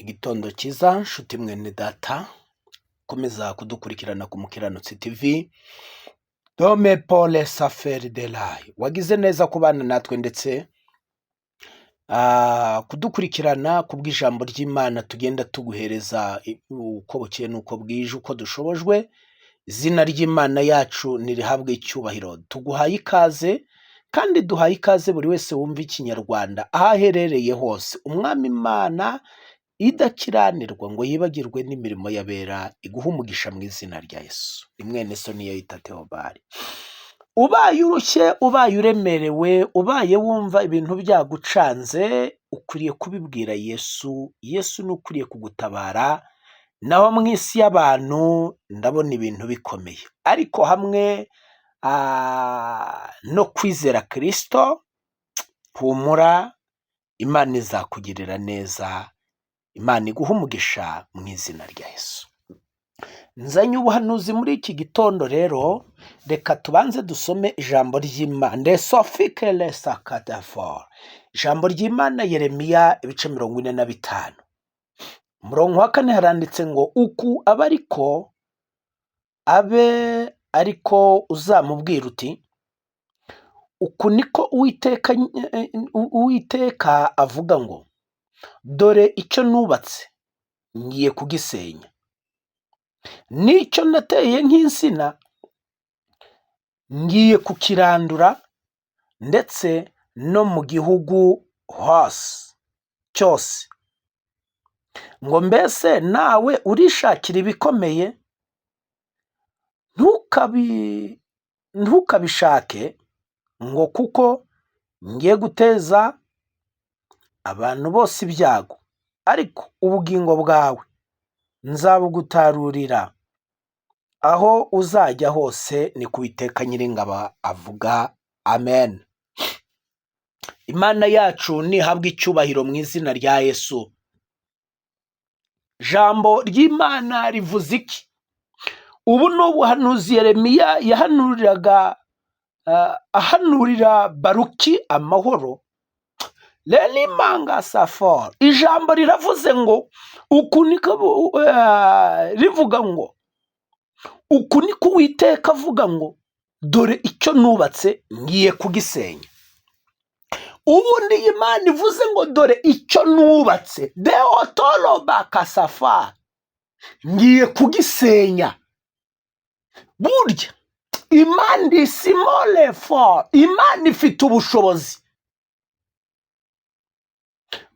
Igitondo cyiza nshuti mwene data komeza kudukurikirana ku Mukiranutsi TV. Dome Paul Safari de Lai wagize neza kubana natwe ndetse kudukurikirana kubw'ijambo ry'Imana tugenda tuguhereza uko bukeye nuko bwije uko dushobojwe. Izina ry'Imana yacu nirihabwe icyubahiro. Tuguhaye ikaze kandi duhaye ikaze buri wese wumva ikinyarwanda aho aherereye hose. Umwami Imana idakiranirwa ngo yibagirwe n'imirimo yabera iguha umugisha mu izina rya Yesu. Imwene so niyo yita Theobald. Ubaye urushye, ubaye uremerewe, ubaye wumva ibintu byagucanze, ukwiriye kubibwira Yesu. Yesu ni ukuriye kugutabara. Naho mu isi y'abantu ndabona ibintu bikomeye, ariko hamwe no kwizera Kristo, humura, Imana izakugirira neza. Imana iguha umugisha mu izina rya Yesu. Nzanye ubuhanuzi muri iki gitondo rero, reka tubanze dusome ijambo ry'Imana. Ndesofike lesakadafor. Ijambo ry'Imana Yeremiya ibice 45. Umurongo wa 4 haranditse ngo uku abe ariko uzamubwira uti, uku niko Uwiteka avuga ngo, dore icyo nubatse ngiye kugisenya, n'icyo nateye nk'insina ngiye kukirandura, ndetse no mu gihugu hose cyose. Ngo mbese nawe urishakira ibikomeye, ntukabishake, ngo kuko ngiye guteza abantu bose ibyago, ariko ubugingo bwawe nzabugutarurira aho uzajya hose, ni ku Uwiteka Nyiringabo avuga. Amen. Imana yacu nihabwe icyubahiro mu izina rya Yesu. Jambo ry'Imana rivuze iki? Ubu ni ubuhanuzi Yeremiya ahanurira Baruki amahoro. Lelimanga safor. Ijambo riravuze ngo uku niko rivuga ngo, uku niko Uwiteka avuga ngo, dore icyo nubatse ngiye kugisenya. Ubundi Imana ivuze ngo dore icyo nubatse, deotoloba safa, ngiye kugisenya. Burya Imana isimole for, Imana ifite ubushobozi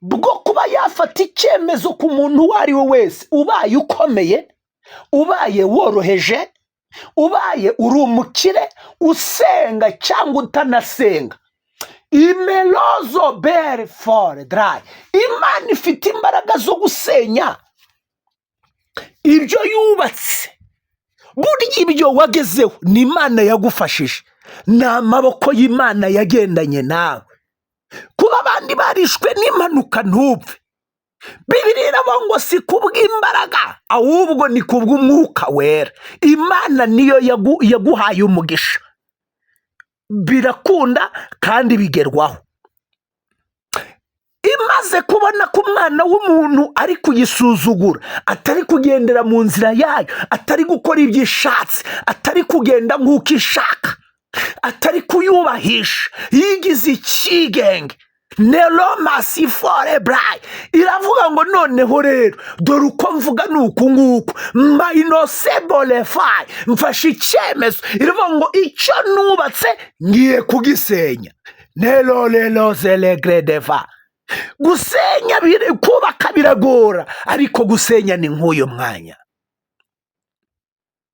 bwo kuba yafata icyemezo ku muntu uwo ari we wese, ubaye ukomeye, ubaye woroheje, ubaye uri umukire, usenga cyangwa utanasenga. Imelozo bere for dry. Imana ifite imbaraga zo gusenya ibyo yubatse. Burya ibyo wagezeho ni Imana yagufashije, ni amaboko y'Imana yagendanye nawe. Kuba abandi barishwe n'impanuka ntupfe, Bibiliya iravuga ngo si kubw'imbaraga, ahubwo ni kubw'Umwuka Wera. Imana niyo yaguhaye umugisha. Birakunda kandi bigerwaho. Imaze kubona ko umwana w'umuntu ari kuyisuzugura, atari kugendera mu nzira yayo, atari gukora ibyo ishatse, atari kugenda nk'uko ishaka, atari kuyubahisha, yigize ikigenge, neroma sifore brayi, iravuga ngo noneho rero dore uko mvuga ni uku nguku, mayinosebole fayi, mfashe icyemezo. Iravuga ngo icyo nubatse ngiye kugisenya. Nerolelo zelegredeva. Gusenya kubaka biragora, ariko gusenya ni nk'uyu mwanya.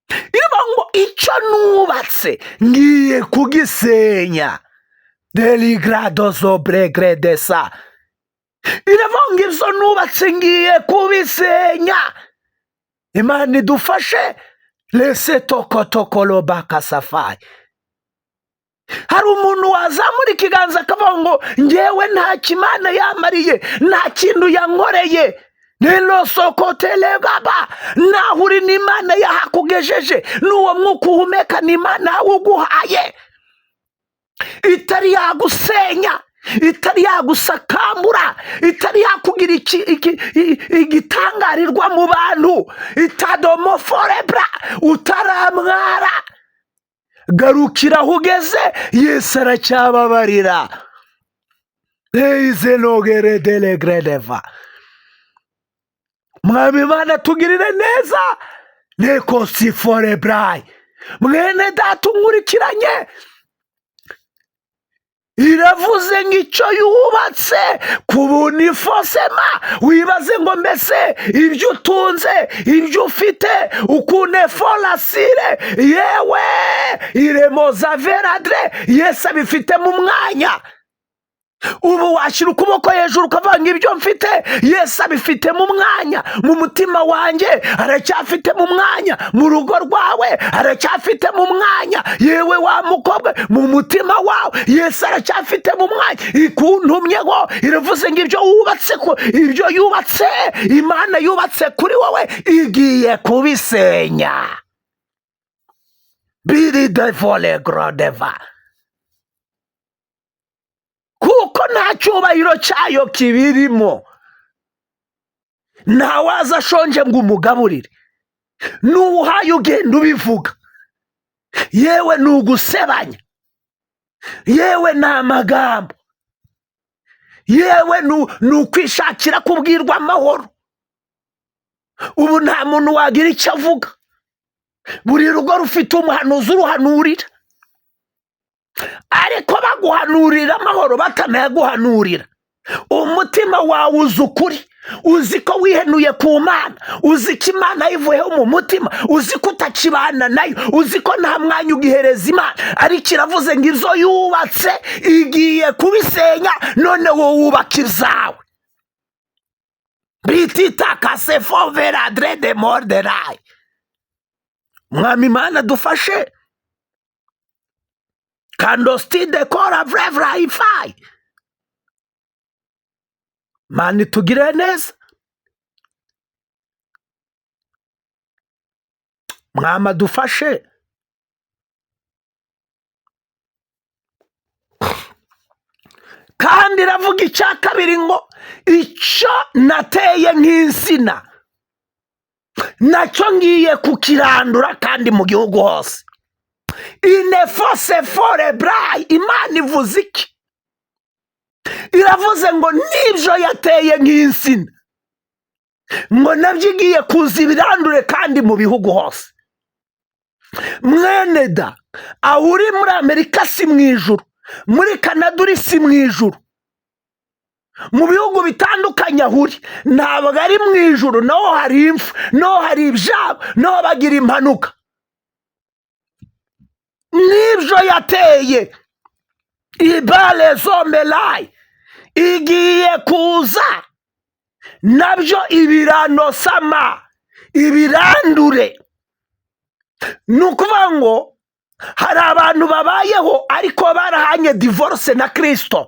Iravuga ngo icyo nubatse ngiye kugisenya. Deligrado sobregredesa. Iravuga ngo ibyo nubatse ngiye kubisenya. Imana idufashe. Lese tokotokolo bakasafari. Hari umuntu wazamura ikiganza akavuga ngo ngewe nta kimana yamariye, nta kintu yankoreye. Nelo sokotelegaba, naho uri n'Imana yahakugejeje, n'uwo mwuka uhumeka n'Imana uguhaye. Itari yagusenya, itari yagusakambura, itari yakugira igitangarirwa mu bantu, itadomoforebra, utaramwara, garukira aho ugeze, Yesu aracyababarira. Eizenogere delegredeva. Mwami Imana tugirire neza, nekosiforebrayi. Mwene data unkurikiranye, iravuze ngo icyo yubatse ku bunifosema, wibaze ngo mbese ibyo utunze, ibyo ufite, ukune forasire, yewe iremoza veradre, Yesu abifite mu mwanya. Ubu washyira ukuboko hejuru ukavuga ngo ibyo mfite Yesu abifite mu mwanya. Mu mutima wanjye aracyafite mu mwanya, mu rugo rwawe aracyafite mu mwanya, yewe wa mukobwa, mu mutima wawe Yesu aracyafite mu mwanya. Ikuntumyeho iravuze ngo ibyo yubatse, Imana yubatse kuri wowe igiye kubisenya. Biri devole grodeva, kuko nta cyubahiro cyayo kibirimo. Ntawaza ashonje ngo umugaburire, n'uwuhaye ugenda ubivuga, yewe ni ugusebanya, yewe ni amagambo, yewe ni ukwishakira kubwirwa amahoro. Ubu nta muntu wagira icyo avuga, buri rugo rufite umuhanuzi uruhanurira, ariko baguhanurira amahoro batanayaguhanurira. Umutima wawe uzi ukuri, uzi ko wihenuye ku Mana, uzi ko Imana yivuyeho mu mutima, uzi ko utakibana nayo, uzi ko nta mwanya ugihereza Imana, ariko iravuze ngo izo yubatse igiye kubisenya, none wowe wubaka izawe. Bitita kasefo veradre de morderayi. Mwami Imana dufashe, kandosti dekora vrevra ifai. Mani tugire neza. Mwama dufashe. Kandi iravuga icya kabiri ngo icyo nateye nk'insina nacyo ngiye kukirandura kandi mu gihugu hose. Inefose forebrayi. Imana ivuze iki? Iravuze ngo nibyo yateye nk'insina, ngo nabyo igiye kuza ibirandure kandi mu bihugu hose. Mwene da, aho uri muri Amerika si mu ijuru, muri Kanada uri si mu ijuru, mu bihugu bitandukanye aho uri ntabwo ari mu ijuru. naho hari impfu, naho hari ibyago, naho bagira impanuka. Nibyo yateye. Ibale zomelayi igiye kuza, nabyo ibiranosama, ibirandure. Ni ukuvuga ngo hari abantu babayeho ariko barahanye divorce na Kristo,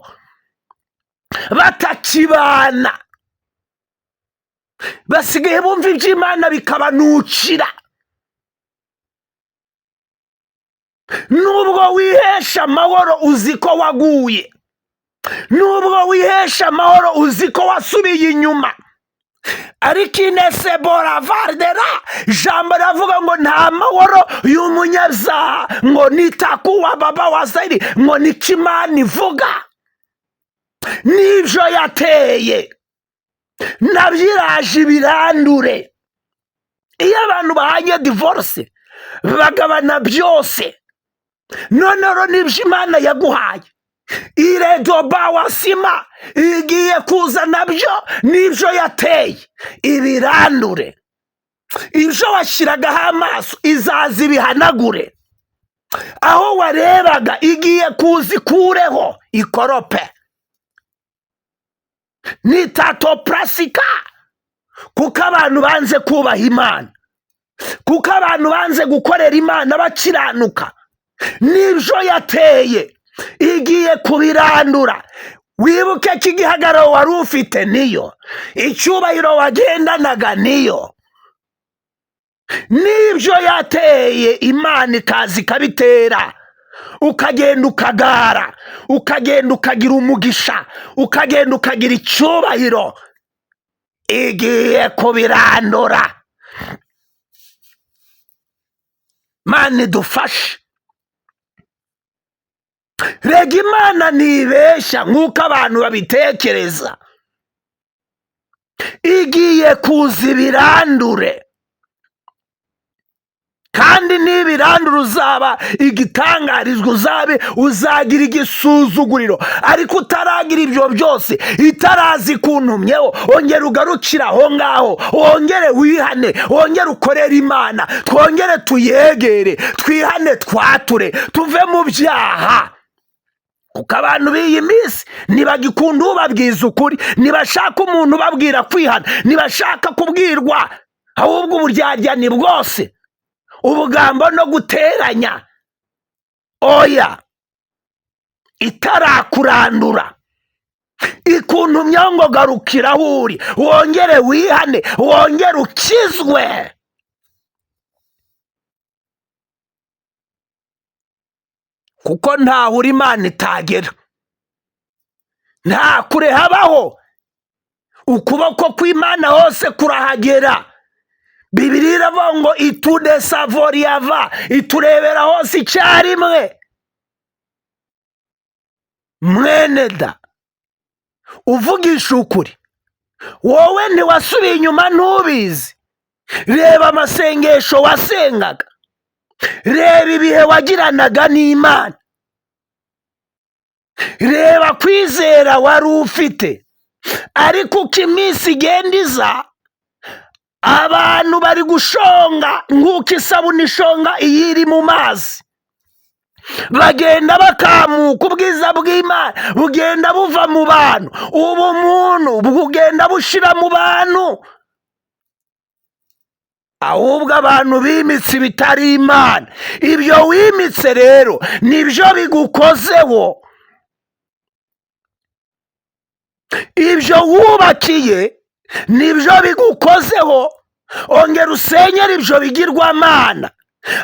batakibana, basigaye bumva iby'Imana bikabanukira. Nubwo wihesha amahoro uzi ko waguye, nubwo wihesha amahoro uzi ko wasubiye inyuma, ariko inese boravardera, ijambo ravuga ngo nta mahoro y'umunyabyaha, ngo nitakuwa baba wa Zayiri, ngo niko Imana ivuga. Nibyo yateye, nabyo iraje ibirandure. Iyo abantu bahanye divorce bagabana byose, noneho nibyo Imana yaguhaye. Iredoba wasima igiye kuza, nabyo nibyo yateye ibirandure. Ibyo washyiragaho amaso izaza ibihanagure. Aho warebaga igiye kuza ikureho ikorope. Nitatoprasika, kuko abantu banze kubaha Imana, kuko abantu banze gukorera Imana bakiranuka. Nibyo yateye igiye kubirandura. Wibuke ko igihagararo wari ufite niyo, icyubahiro wagendanaga niyo. Nibyo yateye Imana ikaza ikabitera. ukagenda ukagara, ukagenda ukagira umugisha, ukagenda ukagira icyubahiro, igiye kubirandura. Imana idufashe. Rega Imana ntibeshya nk'uko abantu babitekereza, igiye kuza ibirandure, kandi n'ibirandure uzaba igitangarizwa, uzagira igisuzuguriro. Ariko utaragira ibyo byose, itarazi kuntumyeho, ongera ugarukira aho ngaho, wongere wihane, wongere ukorere Imana, twongere tuyegere, twihane, twature, tuve mu byaha. Kuko abantu b'iyi minsi ntibagikunda ubabwiza ukuri, ntibashaka umuntu ubabwira kwihana, ntibashaka kubwirwa, ahubwo uburyarya ni bwose, ubugambo no guteranya. Oya, itarakurandura, ikuntumyeho ngo garukira aho uri, wongere wihane, wongere ukizwe. Kuko ntaho uri Imana itagera, nta kure habaho, ukuboko kw'Imana hose kurahagera. Bibiliya iravuga ngo itudesavoriava, iturebera hose icyarimwe. Mwene da, uvugisha ukuri, wowe ntiwasubiye inyuma ntubizi. Reba amasengesho wasengaga, reba ibihe wagiranaga n'Imana, reba kwizera wari ufite. Ariko uko iminsi igenda iza, abantu bari gushonga nk'uko isabune ishonga iyo iri mu mazi. Bagenda bakamuka, ubwiza bw'Imana bugenda buva mu bantu, ubumuntu bugenda bushira mu bantu, ahubwo abantu bimitse bitari Imana. Ibyo wimitse rero nibyo bigukozeho, ibyo wubakiye nibyo bigukozeho. Ongera usenyere ibyo bigirwamana.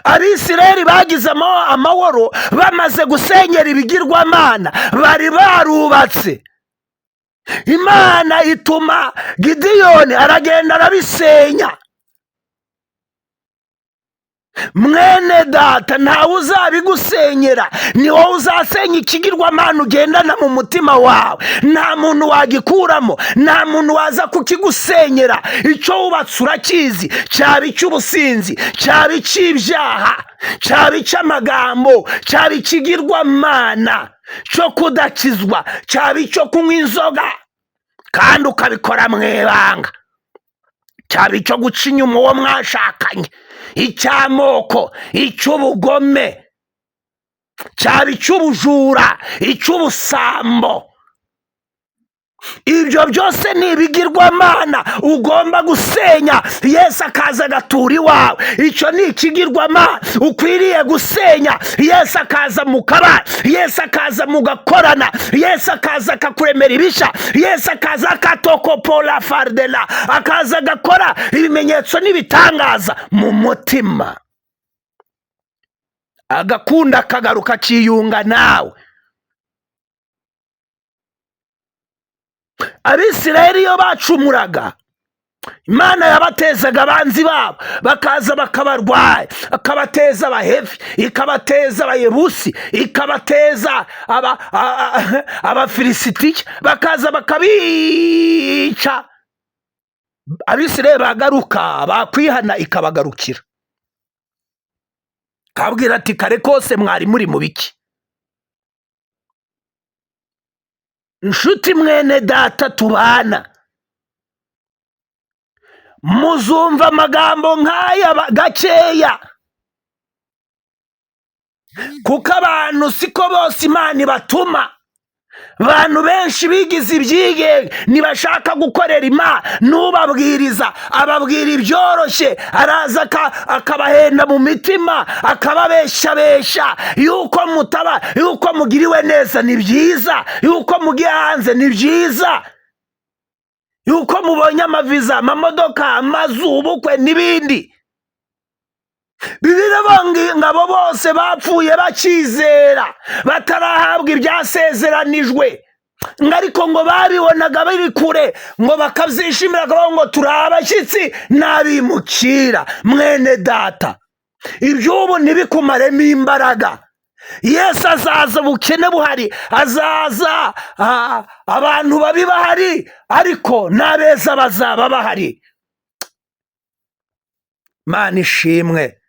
Abisirayeli bagize amahoro bamaze gusenyera ibigirwamana bari barubatse. Imana ituma Gideyoni aragenda arabisenya. Mwene data, ntawe uzabigusenyera, ni wowe uzasenya ikigirwamana ugendana mu mutima wawe. Nta muntu wagikuramo, nta muntu waza kukigusenyera. Icyo wubatse urakizi, cyaba icy'ubusinzi, cyaba icy'ibyaha, cyaba icy'amagambo, cyaba ikigirwamana cyo kudakizwa, cyaba icyo kunywa inzoga kandi ukabikora mu ibanga, cyaba icyo guca inyuma uwo mwashakanye, icy'amoko, icy'ubugome, cyaba icy'ubujura, icy'ubusambo. Ibyo byose ni ibigirwamana ugomba gusenya. Yesu akaza agatura iwawe, icyo ni ikigirwamana ukwiriye gusenya. Yesu akaza mu kabari, Yesu akaza mu gakorana, Yesu akaza akakuremera ibishya, Yesu akaza akatokopora fardela, akaza agakora ibimenyetso n'ibitangaza mu mutima, agakunda akagaruka akiyunga nawe. Abisirayeli iyo bacumuraga, Imana yabatezaga abanzi babo, bakaza bakabarwanya, akabateza abahevi, ikabateza abayebusi, ikabateza abafilisitiya, bakaza bakabica. Abisirayeli bagaruka, bakwihana ikabagarukira, kabwira ati kare kose mwari muri mu biki. Nshuti mwene data tubana, muzumva amagambo nk'aya gakeya, kuko abantu siko bose Imana ibatuma. Abantu benshi bigize ibyigenge, ntibashaka gukorera Imana. Nubabwiriza ababwira ibyoroshye, araza akabahenda mu mitima, akababeshabesha yuko mugiriwe neza ni byiza, yuko mugiye hanze ni byiza, yuko mubonye amaviza, amamodoka, amazu, ubukwe n'ibindi. Bibiliya ivuga ngo abo bose bapfuye bakizera batarahabwa ibyasezeranijwe, ngo ariko ngo babibonaga biri kure, ngo bakabyishimira, bakavuga ngo turi abashyitsi n'abimukira. Mwene data, iby'ubu ntibikumaremo imbaraga. Yesu azaza ubukene buhari, azaza abantu babi bahari, ariko n'abeza bazaba bahari. Mana ishimwe,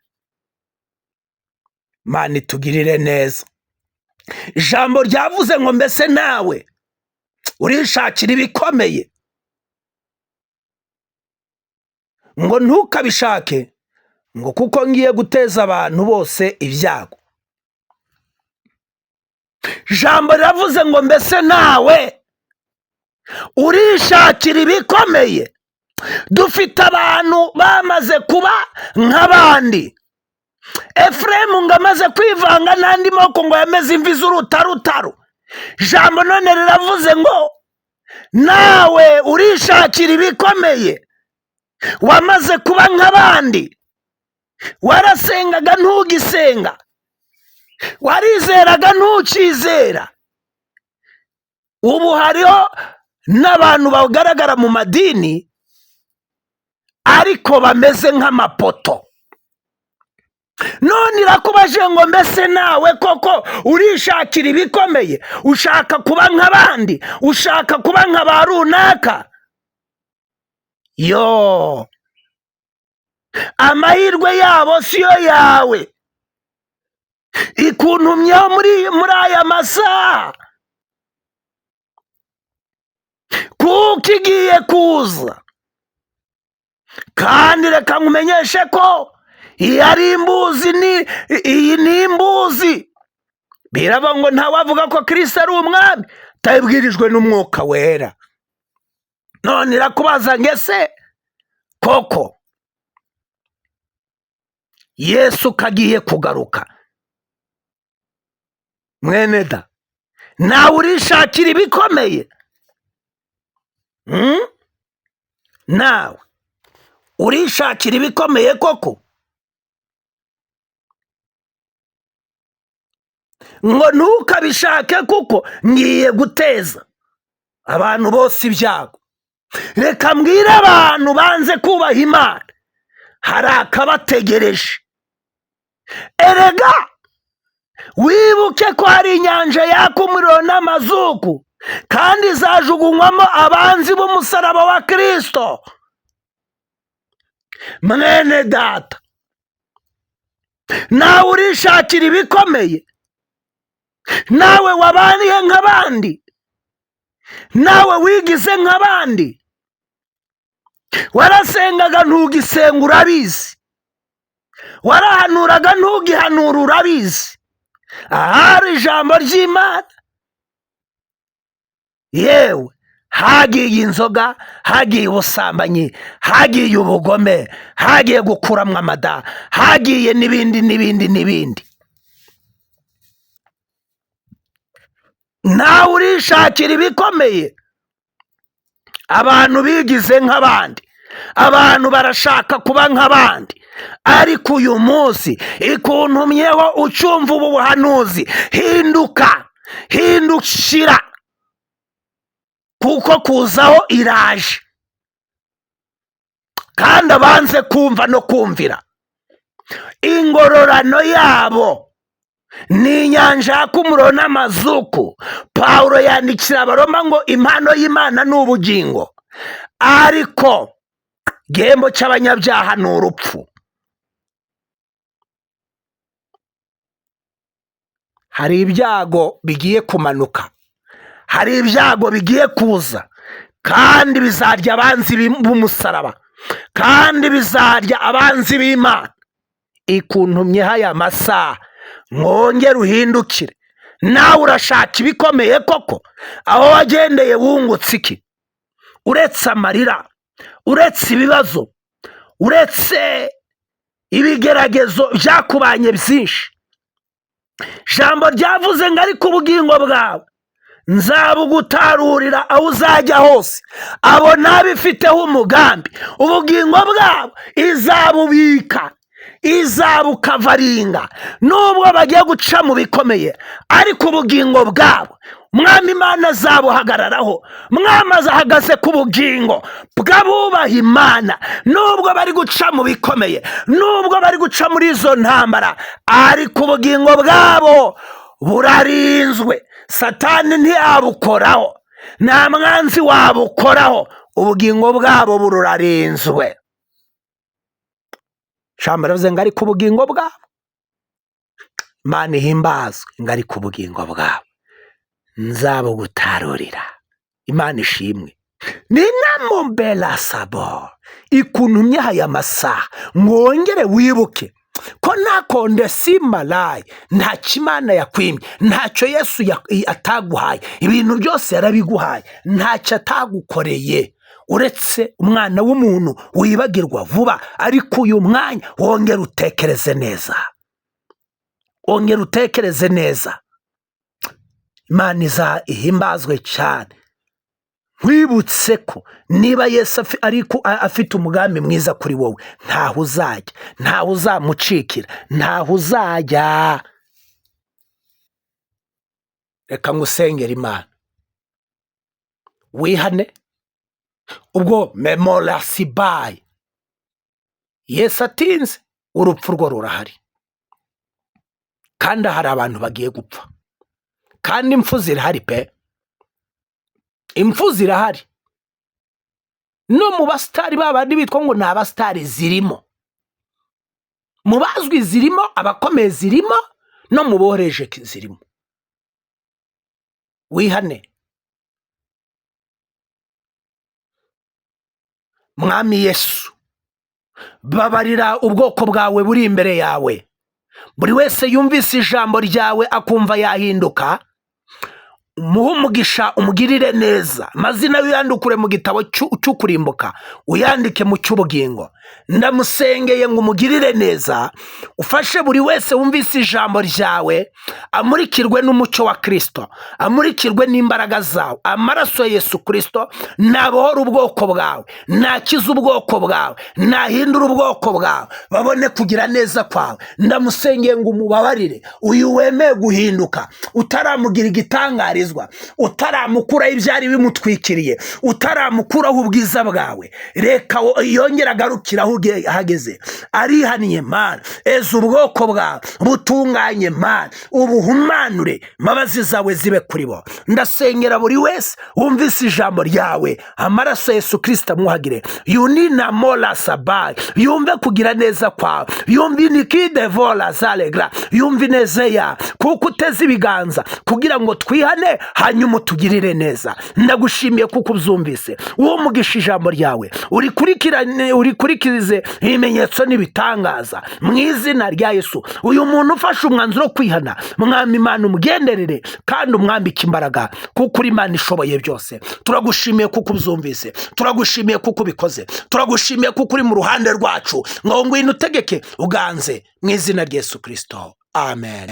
Mana itugirire neza. Ijambo ryavuze ngo mbese nawe urishakira ibikomeye, ngo ntukabishake, ngo kuko ngiye guteza abantu bose ibyago. Ijambo riravuze ngo mbese nawe urishakira ibikomeye. Dufite abantu bamaze kuba nk'abandi. Efuremu ngo amaze kwivanga n'andi moko ngo yameze imvi z'urutarutaru. Ijambo none riravuze ngo nawe urishakira ibikomeye, wamaze kuba nk'abandi. Warasengaga ntugisenga, warizeraga ntukizera. Ubu hariho n'abantu bagaragara mu madini ariko bameze nk'amapoto. None irakubaje ngo mbese nawe koko urishakira ibikomeye? Ushaka kuba nk'abandi? Ushaka kuba nka ba runaka? Yo, amahirwe yabo siyo yawe. Ikuntumyeho muri aya masaha, kuko igiye kuza. Kandi reka nkumenyeshe ko iyi ni imbuzi. Biravuga ngo ntawavuga ko Kristo ari umwami atabibwirijwe n'Umwuka Wera. None irakubaza ngo ese koko Yesu kagiye kugaruka? Mwene da, nawe urishakira ibikomeye? Nawe urishakira ibikomeye koko? Ngo ntukabishake kuko ngiye guteza abantu bose ibyago. Reka mbwire abantu banze kubaha Imana, hari akabategereje. Erega wibuke ko hari inyanja yaka umuriro n'amazuku, kandi izajugunywamo abanzi b'umusaraba wa Kristo. Mwene data, nawe urishakira ibikomeye? Nawe wabaniye nk'abandi? Nawe wigize nk'abandi? Warasengaga ntugisenga urabizi, warahanuraga ntugihanura urabizi. Ahari ijambo ry'Imana, yewe hagiye inzoga, hagiye ubusambanyi, hagiye ubugome, hagiye gukuramwa amada, hagiye n'ibindi n'ibindi n'ibindi. Nawe urishakira ibikomeye? Abantu bigize nk'abandi, abantu barashaka kuba nk'abandi, ariko uyu munsi ikuntumyeho ucumva ubu buhanuzi. Hinduka, hindukira, kuko kuzaho iraje. Kandi abanze kumva no kumvira, ingororano yabo ni inyanja yaka umuriro n'amazuku. Pawulo yandikira Abaroma ngo impano y'Imana ni ubugingo, ariko igihembo cy'abanyabyaha ni urupfu. Hari ibyago bigiye kumanuka, hari ibyago bigiye kuza, kandi bizarya abanzi b'umusaraba, kandi bizarya abanzi b'Imana. Ikuntumyeho aya masaha, mwongere uhindukire. Nawe urashaka ibikomeye koko? Aho wagendeye wungutse iki? Uretse amarira, uretse ibibazo, uretse ibigeragezo byakubanye byinshi. Ijambo ryavuze ngo ariko ubugingo bwawe nzabugutarurira aho uzajya hose. Abo nabifiteho umugambi, ubugingo bwabo izabubika, izabukavaringa. Nubwo bagiye guca mu bikomeye, ariko ubugingo bwabo Mwami Imana azabuhagararaho. Mwami ahagaze ku bugingo bw'abubaha Imana, nubwo bari guca mu bikomeye, nubwo bari guca muri izo ntambara, ariko ubugingo bwabo burarinzwe. Satani ntiyabukoraho, nta mwanzi wabukoraho, ubugingo bwabo burarinzwe. Ijambo rivuze ngo ariko ubugingo bwabo, Imana ihimbazwe, ngo ariko ubugingo bwabo nzabugutarurira. Imana ishimwe. Ni namumbela sabo ikuntumye aya masaha, mwongere wibuke ko nakonde simalaye nta kimana yakwimye, ntacyo Yesu ataguhaye, ibintu byose yarabiguhaye, ntacyo atagukoreye uretse umwana w'umuntu wibagirwa vuba. Ariko uyu mwanya wongere utekereze neza, wongere utekereze neza. Imana ihimbazwe cyane. Nkwibutse ko niba Yesu afite umugambi mwiza kuri wowe, ntaho uzajya, ntaho uzamucikira, ntaho uzajya. Reka ngusengere Imana, wihane. Ubwo memorasibaye Yesu atinze, urupfu rwo rurahari, kandi hari abantu bagiye gupfa, kandi impfu zirahari pe, impfu zirahari. No mu basitari babandi bitwa ngo ni abasitari zirimo, mu bazwi zirimo, abakomeye zirimo, no mu bohereje zirimo. Wihane. Mwami Yesu, babarira ubwoko bwawe buri imbere yawe. Buri wese yumvise ijambo ryawe akumva yahinduka, umuhe umugisha, umugirire neza, amazina uyandukure mu gitabo cy'ukurimbuka, uyandike mu cy'ubugingo. Ndamusengeye ngo umugirire neza, ufashe buri wese wumvise ijambo ryawe, amurikirwe n'umucyo wa Kristo, amurikirwe n'imbaraga zawe. Amaraso ya Yesu Kristo nabohora ubwoko bwawe, nakiza ubwoko bwawe, nahindura ubwoko bwawe, babone kugira neza kwawe. Ndamusengeye ngo umubabarire uyu wemeye guhinduka, utaramugira igitangarizwa, utaramukuraho ibyari bimutwikiriye, utaramukuraho ubwiza bwawe. Reka yongera agarukira aho ahageze, arihaniye Mana. Eza ubwoko bwawe butunganye Mana, ubuhumanure, imbabazi zawe zibe kuri bo. Ndasengera buri wese wumvise ijambo ryawe, amaraso ya Yesu Kristo amwuhagire. Yunina mola sabai, yumve kugira neza kwawe, yumve nikide vola zalegra, yumve neza ya kuko uteze ibiganza kugira ngo twihane, hanyuma utugirire neza. Ndagushimiye kuko ubyumvise, uwo mugisha ijambo ryawe, urikurikize ibimenyetso n'ibitangaza mu izina rya Yesu. Uyu muntu ufashe umwanzuro wo kwihana, Mwami Imana umugenderere kandi umwambike imbaraga, kuko uri Imana ishoboye byose. Turagushimiye kuko ubyumvise, turagushimiye kuko ubikoze, turagushimiye kuko uri mu ruhande rwacu. Ngo ngwino utegeke uganze mu izina rya Yesu Kristo. Amen.